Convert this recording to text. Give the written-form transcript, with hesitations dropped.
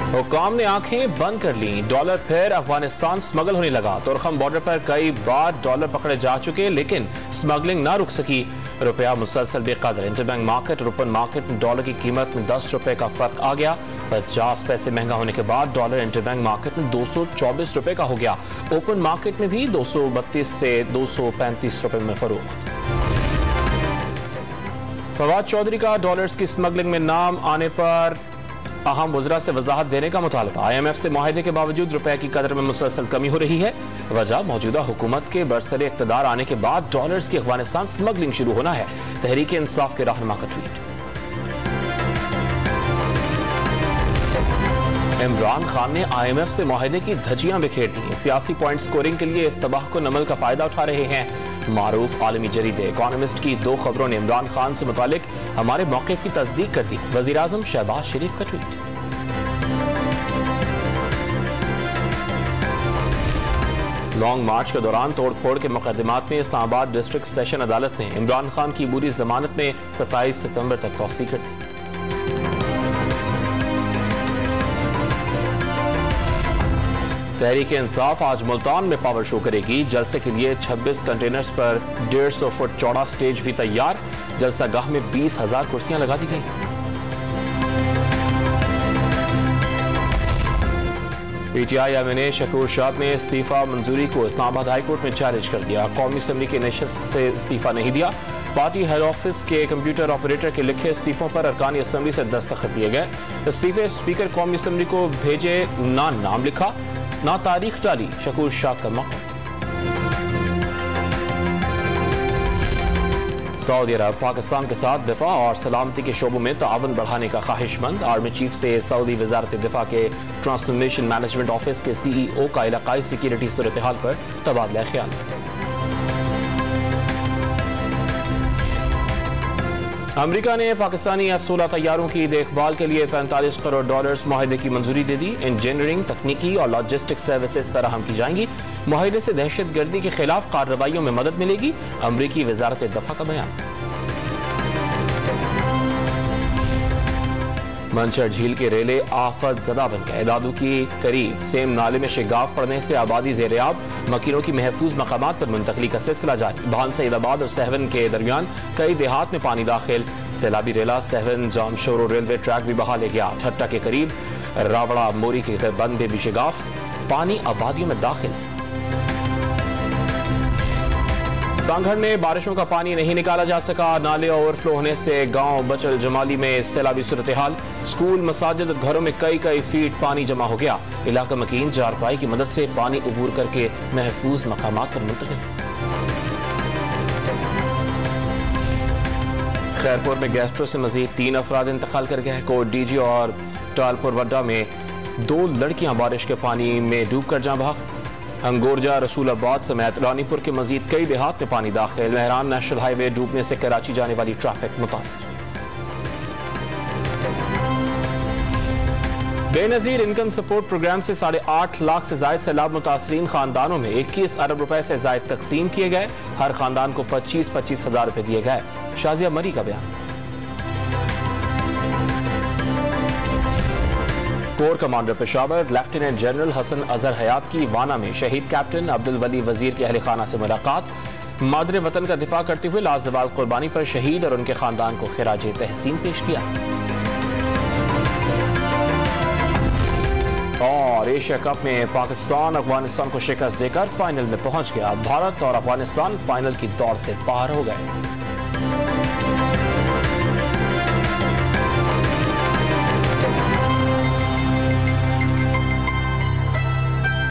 हुक्काम ने आंखें बंद कर ली, डॉलर फिर अफगानिस्तान स्मगल होने लगा। तुर्खम बॉर्डर पर कई बार डॉलर पकड़े जा चुके, लेकिन स्मगलिंग ना रुक सकी। रुपया मुसलसल बेकदर। इंटरबैंक मार्केट और ओपन मार्केट में डॉलर की कीमत में 10 रुपए का फर्क आ गया। 50 पैसे महंगा होने के बाद डॉलर इंटरबैंक मार्केट में 224 रुपए का हो गया। ओपन मार्केट में भी 232 से 235 रुपए में फरोख्त। फवाद चौधरी का डॉलर्स की स्मगलिंग में नाम आने पर अहम वज़रा से वजाहत देने का मुतालबा। IMF से मुआहदे के बावजूद रुपए की कदर में मुसलसल कमी हो रही है। वजह मौजूदा हुकूमत के बरसरे इक़्तिदार आने के बाद डॉलर्स की अफगानिस्तान स्मगलिंग शुरू होना है। तहरीक इंसाफ के रहनुमा का ट्वीट। इमरान खान ने IMF से मुआहदे की धज्जियां बिखेर दी। सियासी पॉइंट स्कोरिंग के लिए इस तबाहकुन अमल का फायदा उठा रहे हैं। मारूफ आलमी जरीदे इकोनॉमिस्ट की 2 खबरों ने इमरान खान से मुतालिक हमारे मौक़िफ़ की तस्दीक कर दी। वज़ीर आज़म शहबाज शरीफ का ट्वीट। लॉन्ग मार्च के दौरान तोड़फोड़ के मुकदमात में इस्लामाबाद डिस्ट्रिक्ट सेशन अदालत ने इमरान खान की अबूरी जमानत में 27 सितंबर तक तौसीक कर दी। तहरीक इंसाफ आज मुल्तान में पावर शो करेगी। जलसे के लिए 26 कंटेनर्स पर 150 फुट चौड़ा स्टेज भी तैयार। जलसा गाह में 20,000 कुर्सियां लगा दी गई। PTI MNA शकूर शाद ने इस्तीफा मंजूरी को इस्लामाबाद हाई कोर्ट में चैलेंज कर दिया। कौमी असम्बली की नशस्त से इस्तीफा नहीं दिया। पार्टी हेड ऑफिस के कंप्यूटर ऑपरेटर के लिखे इस्तीफों पर अरकानी असम्बली से दस्तखत दिए गए। इस्तीफे स्पीकर कौमी असम्बली को भेजे, ना नाम लिखा ना तारीख डाली। शकूर शाद का मौक़िफ़। सऊदी अरब पाकिस्तान के साथ दिफा और सलामती के शोबों में ताउन बढ़ाने का ख्वाहिशमंद। आर्मी चीफ से सऊदी वजारत दिफा के ट्रांसफॉर्मेशन मैनेजमेंट ऑफिस के CEO का इलाकाई सिक्योरिटी सूरत हाल पर तबादला ख्याल। अमेरिका ने पाकिस्तानी F-16 तैयारों की देखभाल के लिए 45 करोड़ डॉलर्स मुआहदे की मंजूरी दे दी। इंजीनियरिंग, तकनीकी और लॉजिस्टिक सर्विसेज फराहम की जाएंगी। मुआहदे से दहशतगर्दी के खिलाफ कार्रवाइयों में मदद मिलेगी। अमरीकी वजारत दफा का बयान। मंचर झील के रेले आफत ज़दा बन गए। दादू की करीब सेम नाले में शिगाफ पड़ने से आबादी ज़ेर-ए-आब। मकीनों की महफूज मकामात पर मुंतकली का सिलसिला जारी। भान सईदाबाद और सहवन के दरमियान कई देहात में पानी दाखिल। सैलाबी रेला सहवन जामशोरो रेलवे ट्रैक भी बहा ले गया। ठट्टा के करीब रावड़ा मोरी के बंद में भी शिगाफ। पानी आबादियों में दाखिल। सांगढ़ में बारिशों का पानी नहीं निकाला जा सका। नाले ओवरफ्लो होने से गांव बचल जमाली में सैलाबी सूरत हाल। स्कूल, मसाजिद और घरों में कई फीट पानी जमा हो गया। इलाका मकीन चारपाई की मदद से पानी उबूर करके महफूज मकामात पर मुंतकिल। खैरपुर में गैस्ट्रो से मजीद 3 अफराद इंतकाल कर गए। कोट डीजी और टालपुर वड्डा में 2 लड़कियां बारिश के पानी में डूब कर जां बहक। अंगोरजा, रसूलाबाद समेत रानीपुर के मजीद कई देहात में पानी दाखिल। मेहरान नेशनल हाईवे डूबने से कराची जाने वाली ट्रैफिक मुतासिर। बेनजीर इनकम सपोर्ट प्रोग्राम से 8.5 लाख से ज्यादा सैलाब मुतासरीन खानदानों में 21 अरब रुपए से ज्यादा तकसीम किए गए। हर खानदान को 25-25 हजार रुपए दिए गए। शाजिया मरी का बयान। Core commander Peshawar lieutenant general Hasan Azhar Hayat की वाना में शहीद कैप्टन अब्दुल वली वजीर के अहल खाना से मुलाकात। मादरे वतन का दिफा करते हुए लाजवाब कुर्बानी पर शहीद और उनके खानदान को खिराज तहसीन पेश किया। और एशिया कप में पाकिस्तान अफगानिस्तान को शिकस्त देकर फाइनल में पहुंच गया। भारत और अफगानिस्तान फाइनल की दौड़ से बाहर हो गए।